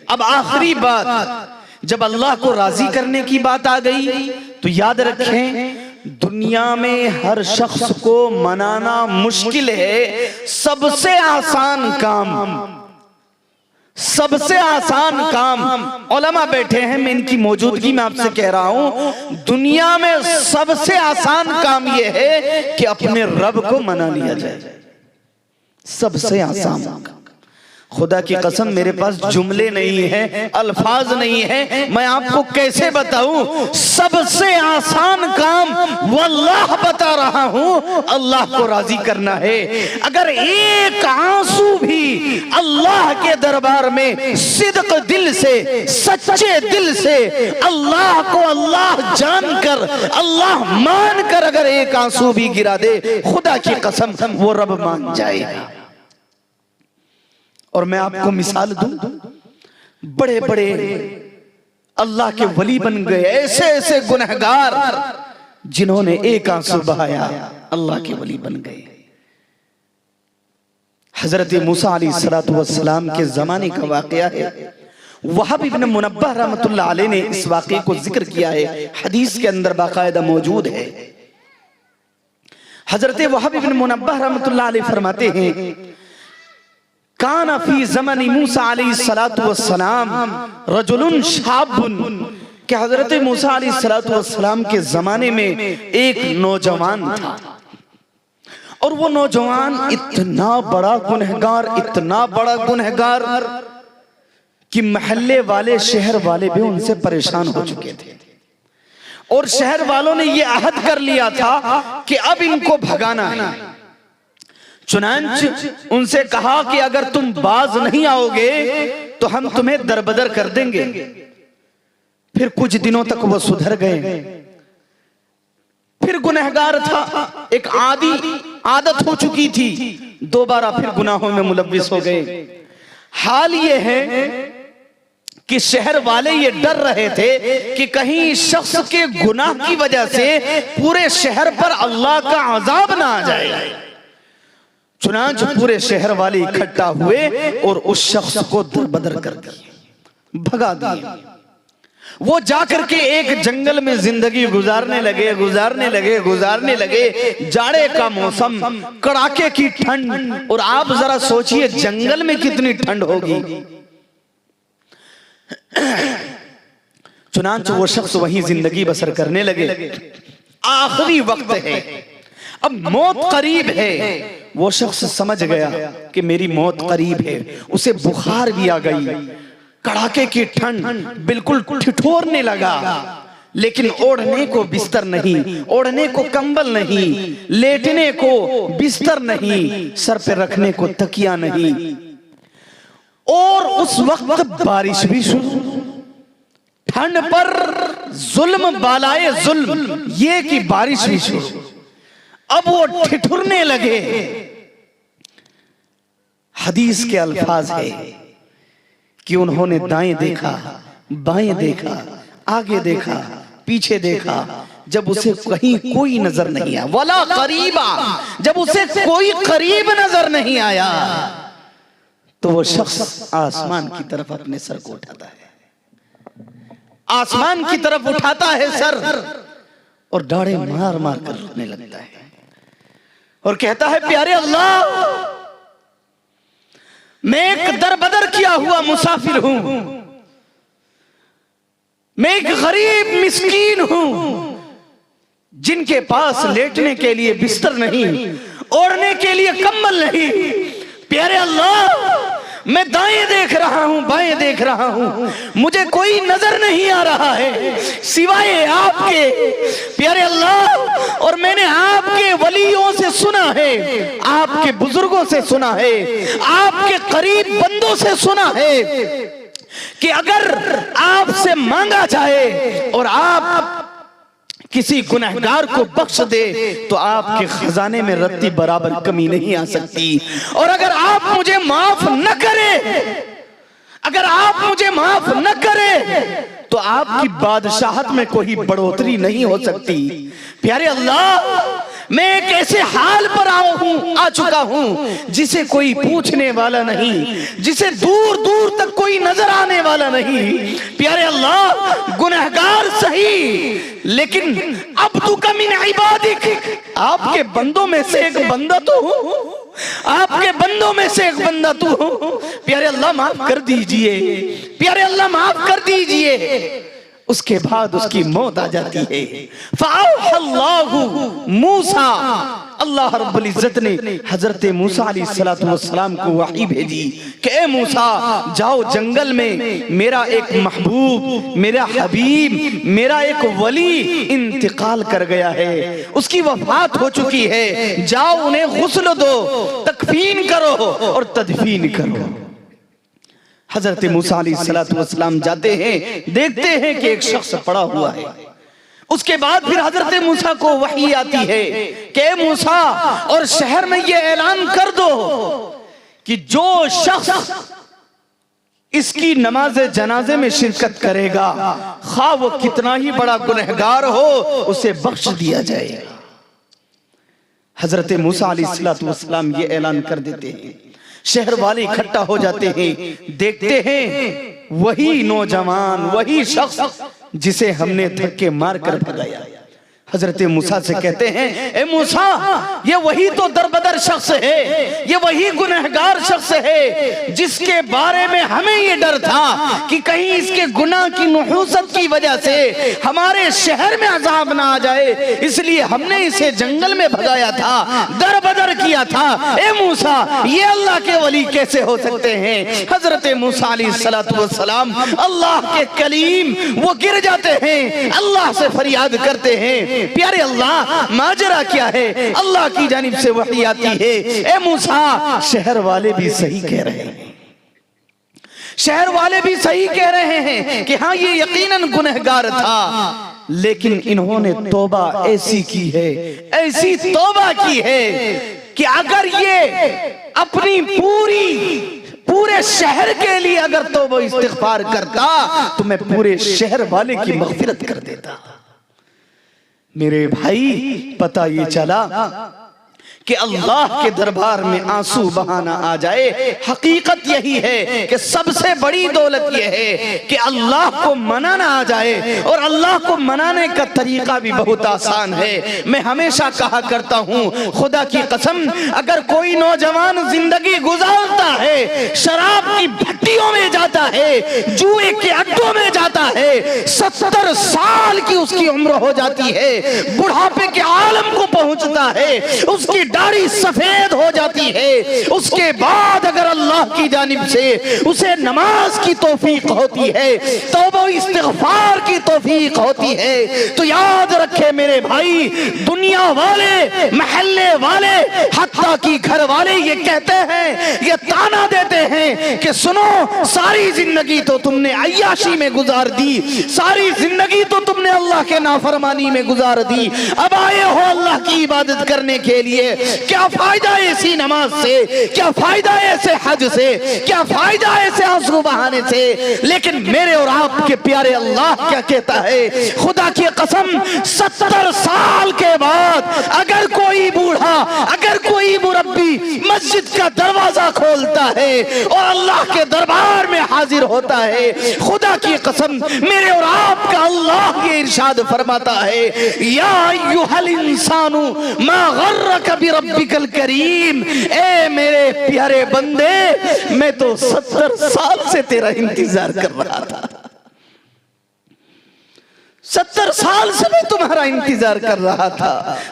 अब आखिरी बात, जब अल्लाह को राजी करने की बात आ गई तो याद रखें, दुनिया में हर शख्स को मनाना मुश्किल है। सबसे आसान काम उलमा बैठे हैं, मैं इनकी मौजूदगी में आपसे कह रहा हूं, दुनिया में सबसे आसान काम यह है कि अपने रब को मना लिया जाए। सबसे आसान काम। खुदा की कसम मेरे पास जुमले नहीं है, अल्फाज नहीं है, मैं आपको कैसे बताऊं। सबसे आसान काम वल्लाह बता रहा हूं, अल्लाह को राजी करना है। अगर एक आंसू भी अल्लाह के दरबार में सिद्क दिल से, सच्चे दिल से अल्लाह को अल्लाह जानकर, अल्लाह मानकर अगर एक आंसू भी गिरा दे, खुदा की कसम वो रब मान जाएगा। और मैं आपको मिसाल दूं, बड़े बड़े अल्लाह के वली बन गए, ऐसे ऐसे गुनहगार जिन्होंने एक आंसू बहाया अल्लाह के वली बन गए। हजरत मूसा अलैहिस्सलातु वस्सलाम के जमाने का वाकया है। वहाब इब्न मुनब्बह रहमतुल्लाह अलैह ने इस वाकये को जिक्र किया है, हदीस के अंदर बाकायदा मौजूद है। हजरत वहाब इब्न मुनब्बह रहमतुल्लाह अलैह फरमाते हैं, काना फी ज़मानी मूसा अलैहिस्सलातु वस्सलाम रजुलुन शाबुन, कि हजरत मूसा अलैहिस्सलातु वस्सलाम के जमाने में एक नौजवान था, और वो नौजवान इतना बड़ा गुनहगार कि महल्ले वाले, शहर वाले भी उनसे परेशान हो चुके थे, और शहर वालों ने ये अहद कर लिया था कि अब इनको भगाना है। चुनांच उनसे कहा कि अगर तुम बाज नहीं आओगे तो हम तुम्हें दरबदर कर देंगे। फिर कुछ दिनों तक वो सुधर गए, फिर गुनहगार था, एक आदत हो चुकी थी, दोबारा फिर गुनाहों में मुलव्विस हो गए। हाल ये है कि शहर वाले ये डर रहे थे कि कहीं इस शख्स के गुनाह की वजह से पूरे शहर पर अल्लाह का अजाब ना आ जाए। चुनांच पूरे शहर वाले इकट्ठा हुए और उस शख्स को दरबदर कर दिया, भगा दिया। वो जाकर के एक जंगल में जिंदगी गुजारने लगे। जाड़े का मौसम, कड़ाके की ठंड, और आप जरा सोचिए जंगल में कितनी ठंड होगी। चुनांच वो शख्स वहीं जिंदगी बसर करने लगे। आखिरी वक्त है, अब मौत करीब है। वो शख्स समझ गया कि मेरी मौत करीब है। उसे बुखार भी आ गई, कड़ाके की ठंड, बिल्कुल ठिठुरने लगा, लेकिन ओढ़ने को बिस्तर नहीं, ओढ़ने को कंबल नहीं, लेटने को बिस्तर नहीं, सर पे रखने को तकिया नहीं। और उस वक्त बारिश भी शुरू, ठंड पर जुल्म बालाए जुल्म, ये कि बारिश भी शुरू। अब वो ठिठुरने लगे। हदीस के अल्फाज है कि उन्होंने दाएं देखा, बाएं देखा, आगे देखा, पीछे देखा, जब उसे कहीं कोई नजर नहीं आया, वला करीबा, जब उसे कोई करीब नजर नहीं आया, तो वो शख्स आसमान की तरफ अपने सर को उठाता है, आसमान की तरफ उठाता है सर, और दाढ़े मार मार कर रोने लगता है और कहता है, प्यारे अल्लाह, मैं एक दरबदर किया हुआ मुसाफिर हूं, मैं एक गरीब मिस्कीन हूं, जिनके पास लेटने के लिए बिस्तर नहीं, ओढ़ने के लिए कंबल नहीं। प्यारे अल्लाह, मैं दाएं देख रहा हूं, बाएं देख रहा हूं, मुझे कोई नजर नहीं आ रहा है सिवाय आपके, प्यारे अल्लाह। और मैंने आपके वलियों से सुना है, आपके बुजुर्गों से सुना है, आपके करीब बंदों से सुना है कि अगर आपसे मांगा जाए और आप किसी गुनहगार को बख्श दे तो आपके खजाने में रत्ती बराबर कमी नहीं आ सकती। और अगर आप मुझे माफ न करें, अगर आप मुझे माफ न करें तो आपकी बादशाहत में कोई बढ़ोतरी नहीं हो सकती। प्यारे अल्लाह, मैं एक ऐसे हाल पर आ चुका हूं जिसे कोई पूछने वाला नहीं, जिसे दूर दूर तक कोई नजर आने वाला वाला नहीं। प्यारे अल्लाह, गुनहगार सही, लेकिन अब तू कमीन इबादिक, आपके बंदों में से एक बंदा तो हूं, आपके बंदों में से एक बंदा तू हो। प्यारे अल्लाह माफ कर दीजिए, प्यारे अल्लाह माफ कर दीजिए। उसके बाद उसकी मौत आ जाती है। फ़अौहल्लाहु मूसा, अल्लाह रब्बुल इज्जत ने हजरत मूसा अलैहिस्सलातु वस्सलाम को वही भेजी कि ए मूसा, जाओ जंगल में, मेरा एक महबूब, मेरा हबीब, मेरा एक वली इंतकाल कर गया है, उसकी वफात हो चुकी है, जाओ उन्हें गुस्ल दो, तकफीन करो और तदफीन करो। हजरत मूसा अलैहिस्सलातु वस्सलाम जाते हैं, देखते हैं कि एक शख्स पड़ा हुआ है। उसके बाद फिर हजरत मूसा को वही आती है कि मूसा, और शहर में ये ऐलान कर दो कि जो शख्स इसकी नमाज जनाजे में शिरकत करेगा, खा वो कितना ही बड़ा गुनहगार हो, उसे बख्श दिया जाएगा। हजरत मूसा अलैहिस्सलातु वस्सलाम ये ऐलान कर देते हैं। शहर वाले इकट्ठा हो जाते हैं, देखते हैं वही नौजवान, वही शख्स जिसे हमने धक्के मारकर भगाया। हजरत मूसा से कहते हैं, ए मूसा, ये वही तो दरबदर शख्स है, ये वही गुनहगार शख्स है जिसके बारे में हमें ये डर था कि कहीं इसके गुनाह की नुहूसत की वजह से हमारे शहर में अजाब ना आ जाए, इसलिए हमने इसे जंगल में भगाया था, दरबदर किया था। ए मूसा, ये अल्लाह के वली कैसे हो सकते हैं? हजरत मूसा अलैहिस्सलातु वस्सलाम, अल्लाह के कलीम, वो गिर जाते हैं, अल्लाह से फरियाद करते हैं, प्यारे अल्लाह माजरा क्या है? अल्लाह की जानिब से वही आती है, ए मूसा, शहर वाले भी सही कह रहे हैं, शहर वाले भी सही कह रहे हैं कि हाँ, ये यकीनन गुनहगार था, लेकिन इन्होंने तौबा ऐसी की है, ऐसी तौबा की है कि अगर ये अपनी पूरे शहर के लिए अगर तौबा इस्तिग़फ़ार करता तो मैं पूरे शहर वाले की मग़फ़िरत कर देता। मेरे भाई, पता ये चला कि अल्लाह के दरबार में आंसू बहाना आ जाए, हकीकत यही है कि सबसे बड़ी दौलत यह है कि अल्लाह को मनाना आ जाए, और अल्लाह को मनाने का तरीका भी बहुत आसान है। मैं हमेशा कहा करता हूँ, खुदा की कसम, अगर कोई नौजवान जिंदगी गुजारता है, शराब की भट्टियों में जाता है, जुए के अड्डों में जाता है, 70 साल की उसकी उम्र हो जाती है, बुढ़ापे के आलम को पहुंचता है, उसकी दाढ़ी सफेद हो जाती है, उसके बाद अगर अल्लाह की जानिब से उसे नमाज की तौफीक होती है, तौबा इस्तिग़फ़ार की तौफीक होती है, तो याद रखे मेरे भाई, दुनिया वाले, महल्ले वाले, हत्ता की घर वाले ये कहते हैं, ये ताना देते हैं कि सुनो, सारी जिंदगी तो तुमने अय्याशी में गुजार दी, सारी जिंदगी तो तुमने अल्लाह के नाफरमानी में गुजार दी, अब आए हो अल्लाह की इबादत करने के लिए, क्या फायदा ऐसी नमाज से, क्या फायदा ऐसे हज से, क्या फायदा ऐसे आंसू बहाने से? लेकिन मेरे और आपके प्यारे अल्लाह क्या कहता है? खुदा की कसम, 70 साल के बाद अगर कोई बूढ़ा, अगर कोई मुरब्बी मस्जिद का दरवाजा खोलता है और अल्लाह के दरबार में हाजिर होता है, खुदा की कसम, मेरे और आपका अल्लाह ये इरशाद फरमाता है, या अय्युहल इंसानु मा गर्रक बिरब्बिकल करीम, ए मेरे प्यारे बंदे, मैं तो 70 साल से तेरा इंतजार कर रहा था, 70 साल से मैं तुम्हारा इंतजार कर रहा था,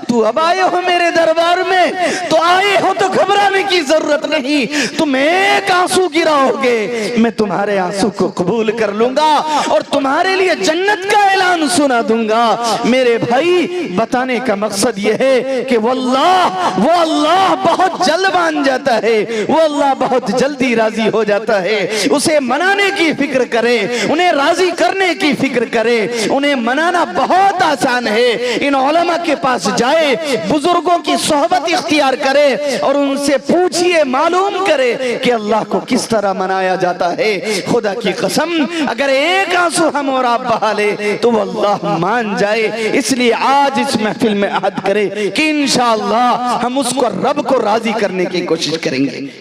तू अब आए हो मेरे दरबार में, तो आए हो तो घबराने की जरूरत नहीं, तुम एक आंसू गिराओगे, मैं तुम्हारे आंसू को कबूल कर लूंगा और तुम्हारे लिए जन्नत का ऐलान सुना दूंगा। मेरे भाई, बताने का मकसद यह है कि वो अल्लाह बहुत जल्द मान जाता है, वो अल्लाह बहुत जल्दी राजी हो जाता है। उसे मनाने की फिक्र करे, उन्हें राजी करने की फिक्र करे, उन्हें मनाना बहुत आसान है। इन उलमा के पास जाए, बुजुर्गों की सोहबत इख्तियार करे और उनसे पूछिए, मालूम करे कि अल्लाह को किस तरह मनाया जाता है। खुदा की कसम, अगर एक आंसू हम और आप बहा ले तो वो अल्लाह मान जाए। इसलिए आज इस महफिल में अहद करे कि इंशाअल्लाह हम उसको, रब को राजी करने की कोशिश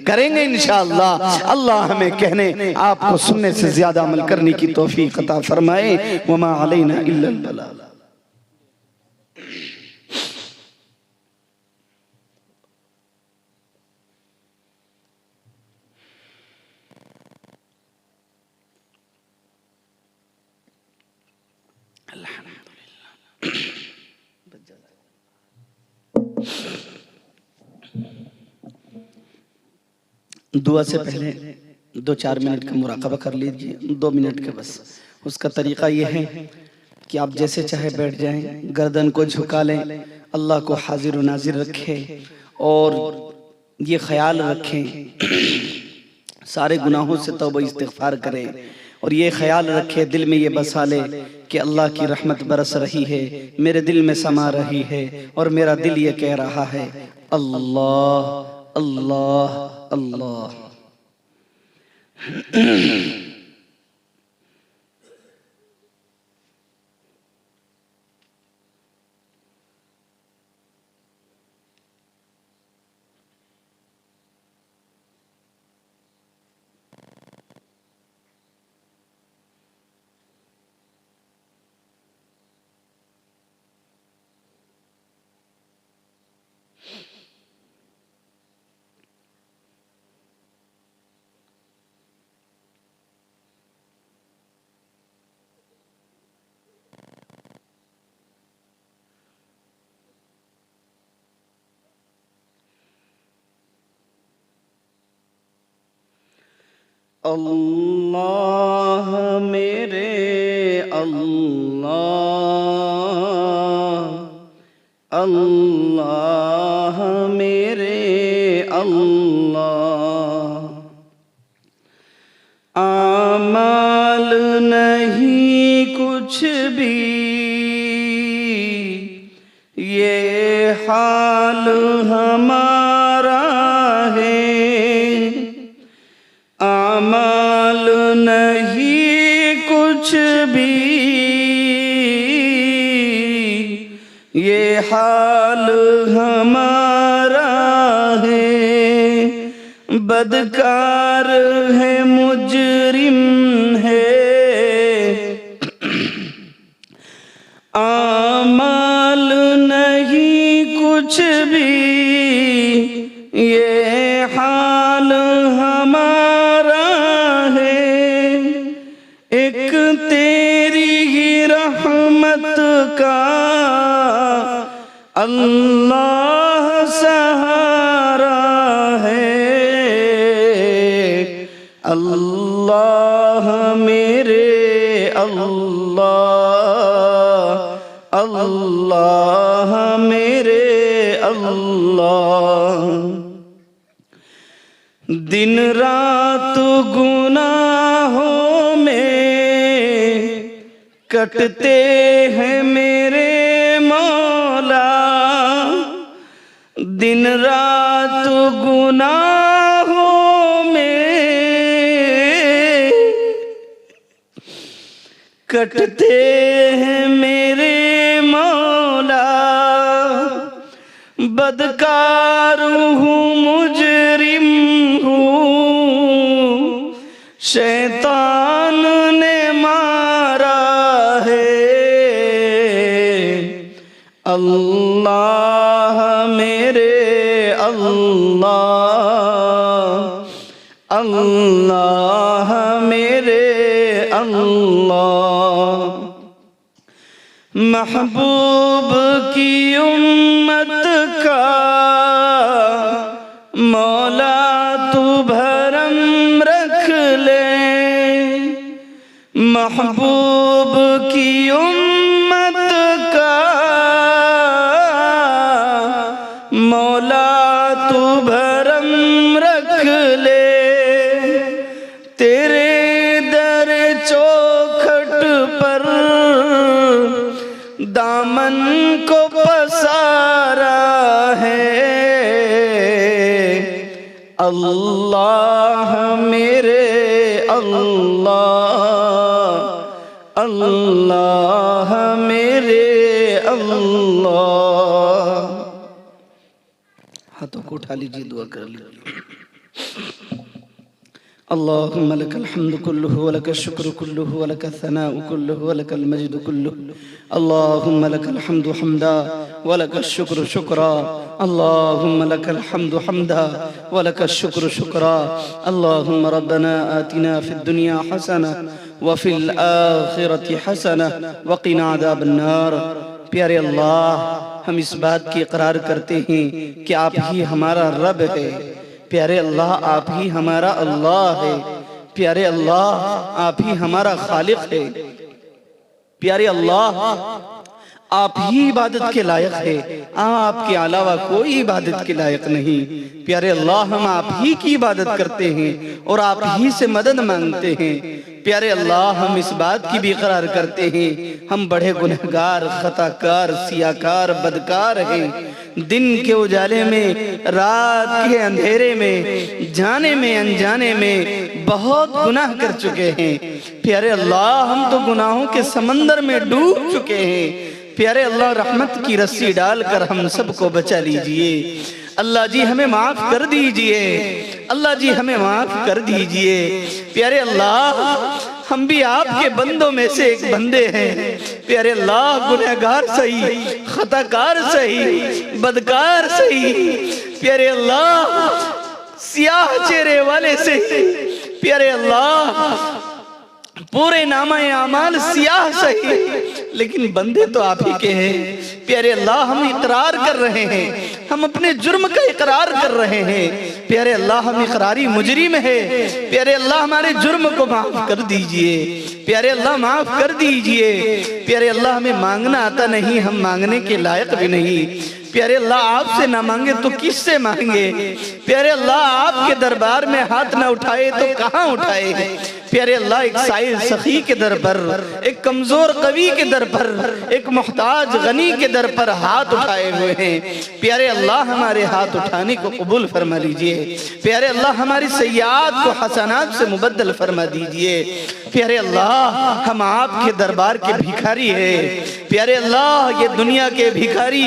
करेंगे इंशाअल्लाह। अल्लाह हमें कहने आपको सुनने से ज्यादा अमल करने की तौफीक अता फरमाए। वमा अलैना इल्लल बलाग। दुआ से पहले 2-4 मिनट का मुराकबा कर लीजिए, 2 मिनट का बस। उसका तरीका यह है कि आप जैसे चाहे बैठ जाएं, गर्दन को झुका लें, अल्लाह को हाजिर व नाजिर रखें और ये ख्याल रखें सारे गुनाहों से तौबा इस्तिग़फ़ार करें और ये ख्याल रखें, दिल में ये बसा ले कि अल्लाह की रहमत बरस रही है, मेरे दिल में समा रही है और मेरा दिल ये कह रहा है अल्लाह अल्लाह अल्लाह। अल्लाह मेरे अल्लाह, अल्लाह मेरे अल्लाह। आमाल नहीं कुछ भी, ये हाल हमारा है। आमाल नहीं कुछ भी, ये हाल हमारा है। बदकार है, मुजरिम है, आमाल नहीं कुछ भी, ये हाल हमारा है। एक तेरी ही रहमत का अल्लाह सहारा है। अल्लाह मेरे अल्लाह, अल्लाह मेरे अल्लाह। दिन रात गुनाहों में कटते हैं मेरे मौला। दिन रात गुनाहों में कटते हैं मेरे मौला। बदकार हूँ, मुजरिम हूँ, शैतान ने मारा है। अल्लाह मेरे अल्लाह, अल्लाह मेरे अल्लाह। महबूब की उम्मत का मौला तू भरम रख ले। महबूब की उम्मत का मौला तू भरम रख ले। तेरे दर चौखट पर दामन को पसारा है। अल्लाह मेरे अल्लाह, अल्लाह मेरे अल्लाह। हाथों को उठा लीजिए, दुआ कर लीजिए। अल्लाहुम्मा लकल हम्दु कुल्लुहु व लकल शुक्र कुल्लुहु व लकल सनाउ कुल्लुहु व लकल मज्दु कुल्लुहु। अल्लाहुम्मा लकल हम्दु हम्दा व लकल शुक्र शुक्रा। अल्लाहुम्मा लकल हम्दु हम्दा व लकल शुक्र शुक्रा। अल्लाहुम्मा रब्बना आतिना फिद दुनिया हसना व फिल आखिरति हसना व क़िना अज़ाबन्नार। प्यारे अल्लाह, हम इस बात की इकरार करते हैं कि आप ही हमारा रब है। प्यारे अल्लाह, आप ही हमारा अल्लाह है। प्यारे अल्लाह, आप ही हमारा खालिक है। प्यारे अल्लाह, आप ही इबादत के लायक है, आपके अलावा कोई इबादत के लायक नहीं। प्यारे अल्लाह, हम आप ही की इबादत करते हैं और आप ही से मदद मांगते हैं। प्यारे अल्लाह, हम इस बात की भी इकरार करते हैं हम बड़े गुनहगार, खताकार, सियाकार, बदकार हैं। दिन के उजाले में, रात के अंधेरे में, जाने में अनजाने में बहुत गुनाह कर चुके हैं। प्यारे अल्लाह, हम तो गुनाहों के समंदर में डूब चुके हैं। प्यारे अल्लाह, रहमत की रस्सी डालकर हम सबको बचा लीजिए। अल्लाह जी हमें माफ कर दीजिए। अल्लाह जी हमें माफ कर दीजिए। प्यारे अल्लाह, हम भी आपके बंदों में से एक बंदे हैं। प्यारे अल्लाह, गुनहगार सही, खताकार सही, बदकार सही। प्यारे अल्लाह, सियाह चेहरे वाले सही। प्यारे अल्लाह, पूरे नामा आमाल सियाह सही, लेकिन बंदे तो आप ही के हैं। प्यारे अल्लाह, हम इकरार कर रहे हैं, हम अपने जुर्म का इकरार कर रहे हैं। प्यारे अल्लाह, हम इकरारी मुजरिम है। प्यारे अल्लाह, हमारे जुर्म को माफ कर दीजिए। प्यारे अल्लाह, माफ कर दीजिए। प्यारे अल्लाह, हमें मांगना आता नहीं, हम मांगने के लायक भी नहीं। प्यारे अल्लाह, आपसे ना मांगे तो किससे मांगे। प्यारे अल्लाह, आपके दरबार में हाथ ना उठाए तो कहाँ उठाए। प्यारे अल्लाह, एक साइल सखी के दर पर, एक कमजोर कवि के दर पर, एक मोहताज गनी के दर पर हाथ उठाए हुए हैं। प्यारे अल्लाह, हमारे हाथ उठाने को कबूल फरमा लीजिए। प्यारे अल्लाह, हमारी सय्यात को हसनात से मुबद्दल फरमा दीजिए। प्यारे अल्लाह, हम आपके दरबार के भिखारी हैं। प्यारे अल्लाह, ये दुनिया के भिखारी,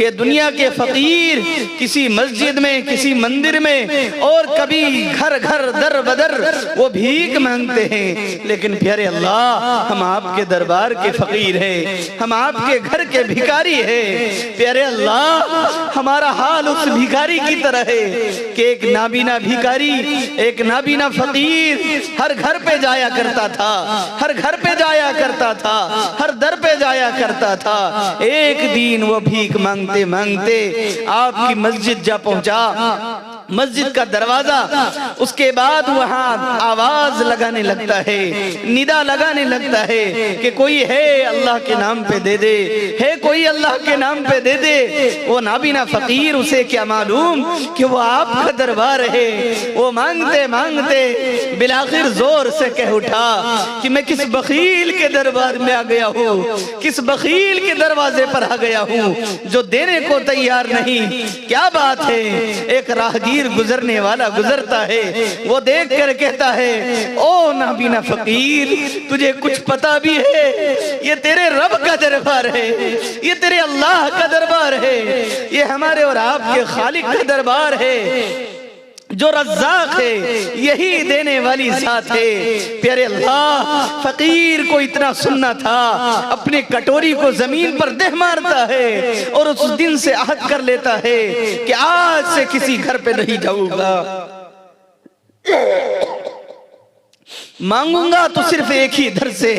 ये दुनिया के फकीर किसी मस्जिद में, किसी मंदिर में और कभी घर घर दर बदर वो भीख मांगते हैं, लेकिन प्यारे अल्लाह, हम आपके दरबार के फकीर हैं, हम आपके घर के भिखारी हैं। प्यारे अल्लाह, हमारा हाल उस भिखारी की तरह है कि एक नाबीना भिखारी, एक नाबीना फकीर हर घर पे जाया करता था, हर घर पे जाया करता था, हर दर पे जाया करता था। एक दिन वो भीख मांगते मांगते आपकी मस्जिद जा पहुंचा, मस्जिद का दरवाजा, उसके बाद वहां आवाज लगाने लगता है, निदा लगाने लगता है कि कोई है अल्लाह के नाम पे दे दे, है कोई अल्लाह के नाम पे दे दे। वो नाबीना फकीर, उसे क्या मालूम कि वो आपका दरबार है। वो मांगते मांगते बिलाखिर जोर से कह उठा कि मैं किस बखील के दरबार में आ गया हूँ, किस बखील के दरवाजे पर आ गया हूँ जो देने को तैयार नहीं। क्या बात है, एक राहगीर गुजरने वाला गुजरता है, वो देख कर कहता है, ओ नाबीना फकीर, तुझे कुछ पता भी है, ये तेरे रब का दरबार है, ये तेरे अल्लाह का दरबार है, ये हमारे और आपके खालिक का दरबार है, जो रज़्ज़ाक़ है, यही देने वाली ज़ात है। प्यारे अल्लाह, फकीर को इतना सुनना था, अपने कटोरी को जमीन पर दे मारता है और उस दिन से अहद कर लेता है कि आज से किसी घर पे नहीं जाऊंगा, मांगूंगा तो सिर्फ एक ही दर से।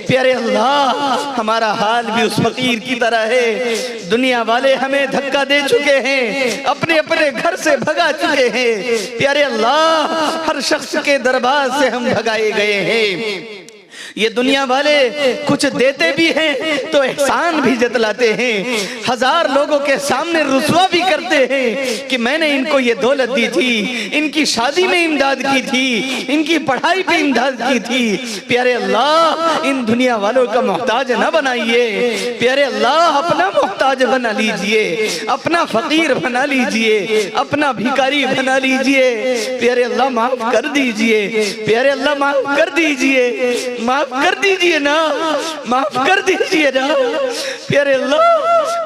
प्यारे अल्लाह, हमारा हाल भी उस फकीर की तरह है। दुनिया वाले हमें धक्का दे चुके हैं, अपने अपने घर से भगा चुके हैं। प्यारे अल्लाह, हर शख्स के दरबार से हम भगाए गए हैं। ये दुनिया वाले कुछ देते भी हैं तो एहसान भी जतलाते हैं, 1000 लोगों के सामने रुसवा भी करते हैं कि मैंने इनको ये दौलत दी थी, इनकी शादी में इमदाद की थी, इनकी पढ़ाई पे इमदाद की थी। प्यारे अल्लाह, इन दुनिया वालों का मोहताज न बनाइए। प्यारे अल्लाह, अपना मोहताज बना लीजिए, अपना फकीर बना लीजिए, अपना भिखारी बना लीजिए। प्यारे अल्लाह माफ कर दीजिए, प्यारे अल्लाह माफ कर दीजिए, माफ कर दीजिए ना, माफ कर दीजिए ना। प्यारे अल्लाह,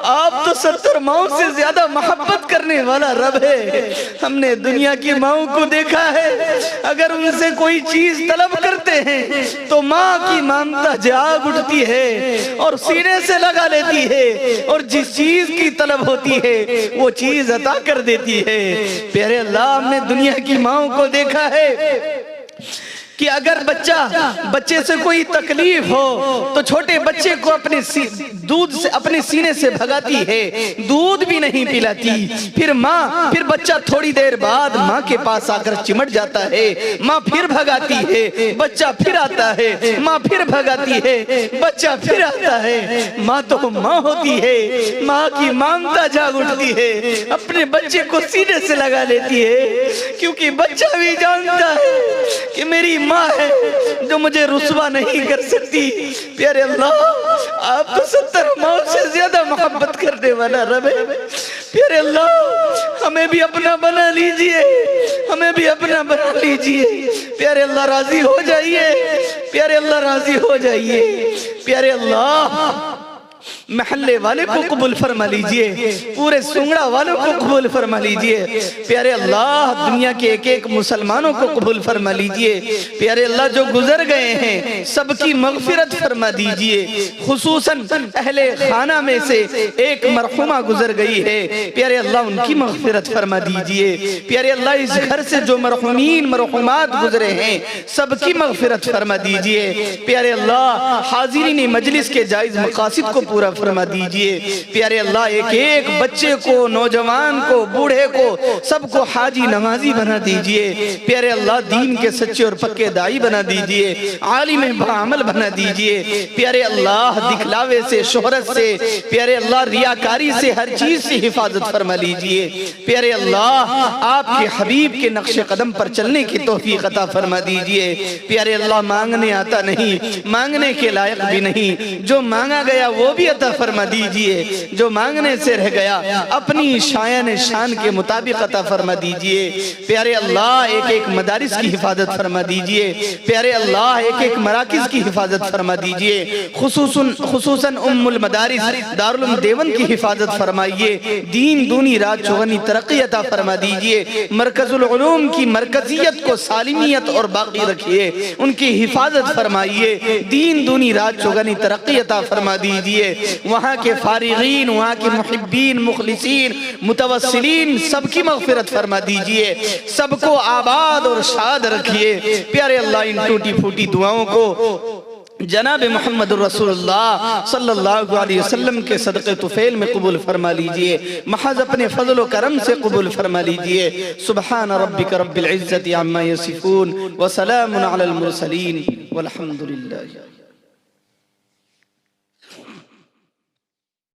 आप तो 70 माओं से ज्यादा मोहब्बत करने वाला रब है। हमने दुनिया की माओं को देखा है, अगर उनसे कोई चीज तलब करते हैं तो माँ की ममता जाग उठती है और सीने से लगा लेती है, और जिस चीज की तलब होती है वो चीज अता कर देती है। प्यारे अल्लाह, हमने दुनिया की माओं को देखा है कि अगर बच्चे से कोई तकलीफ हो तो छोटे बच्चे को दूध से अपने सीने से भगाती है, दूध भी नहीं पिलाती। फिर बच्चा थोड़ी देर बाद माँ के पास आकर चिमट जाता है, माँ फिर भगाती है, बच्चा फिर आता है, माँ फिर भगाती है, बच्चा फिर आता है। माँ तो माँ होती है, माँ की ममता जाग उठती है, अपने बच्चे को सीने से लगा लेती है, क्योंकि बच्चा भी जानता है कि मेरी माँ है जो मुझे रुसवा नहीं कर सकती। प्यारे अल्लाह, आप तो 70 माओं से ज्यादा मोहब्बत करने वाला रब है। प्यारे अल्लाह, हमें भी अपना बना लीजिए, हमें भी अपना बना लीजिए। प्यारे अल्लाह, राजी हो जाइए, प्यारे अल्लाह राजी हो जाइए। प्यारे अल्लाह, महल्ले वाले को कबूल फरमा लीजिए, पूरे सुंगड़ा वालों को कबूल फरमा लीजिए। प्यारे अल्लाह, दुनिया के एक एक मुसलमानों को कबूल फरमा लीजिए। प्यारे अल्लाह, जो गुजर गए हैं सबकी मगफिरत फरमा दीजिए। खुसूसन अहले खाना में से एक मरहुमा गुजर गई है, प्यारे अल्लाह उनकी मगफिरत फरमा दीजिए। प्यारे अल्लाह, इस घर से जो मरहुमीन मरहुमात गुजरे हैं सबकी मगफिरत फरमा दीजिए। प्यारे अल्लाह, हाजिरीन मजलिस के जायज मकासिद को पूरा फरमा दीजिए। प्यारे अल्लाह, एक एक बच्चे को, नौजवान को, बूढ़े को, सबको हाजी नमाजी बना दीजिए। प्यारे अल्लाह, दीन के सच्चे और पक्के दाई बना दीजिए, आलिम बाअमल बना दीजिए। प्यारे अल्लाह, दिखलावे से, शोहरत से, प्यारे अल्लाह रियाकारी से, हर चीज से हिफाजत फरमा लीजिए। प्यारे अल्लाह, आपके हबीब के नक्शे कदम पर चलने की तौफीक अता फरमा दीजिए। प्यारे अल्लाह, मांगने आता नहीं, मांगने के लायक भी नहीं, जो मांगा गया वो भी अता फरमा दीजिए, जो मांगने से रह गया अपनी शान शान के मुताबिक अता फरमा दीजिए। प्यारे अल्लाह, एक एक मदारिस की हिफाजत फरमा दीजिए। प्यारे अल्लाह, एक एक मराकिज की हिफाजत फरमा दीजिए। खुसूसन उम्मुल मदारिस दारुल उलूम देवबंद की हिफाजत फरमाइए। दीन दूनी रात चौगनी तरक्की अता फरमा दीजिए। मरकजुल उलूम की मरकजियत को सालिमियत और बाकी रखिए, उनकी हिफाजत फरमाइए। दीन दूनी रात चौगनी तरक्की अता फरमा दीजिए। वहाँ के फारिगीन, वहाँ के मुहिब्बीन, मुखलिसीन, मुतवस्सिलीन सबकी मगफिरत फरमा दीजिए। सबको आबाद और शाद रखिए। प्यारे अल्लाह, इन टूटी फूटी दुआओं को जनाब मोहम्मद रसूलुल्लाह सल्लल्लाहु अलैहि वसल्लम के सदक़े तुफ़ैल में कबूल फरमा लीजिए। महज अपने फज़ल व करम से कबूल फरमा लीजिए। सुब्हान रब्बिक रब्बिल इज़्ज़ति अम्मा यसिफून व सलामुन अलल मुरसलीन वल्हम्दुलिल्लाह।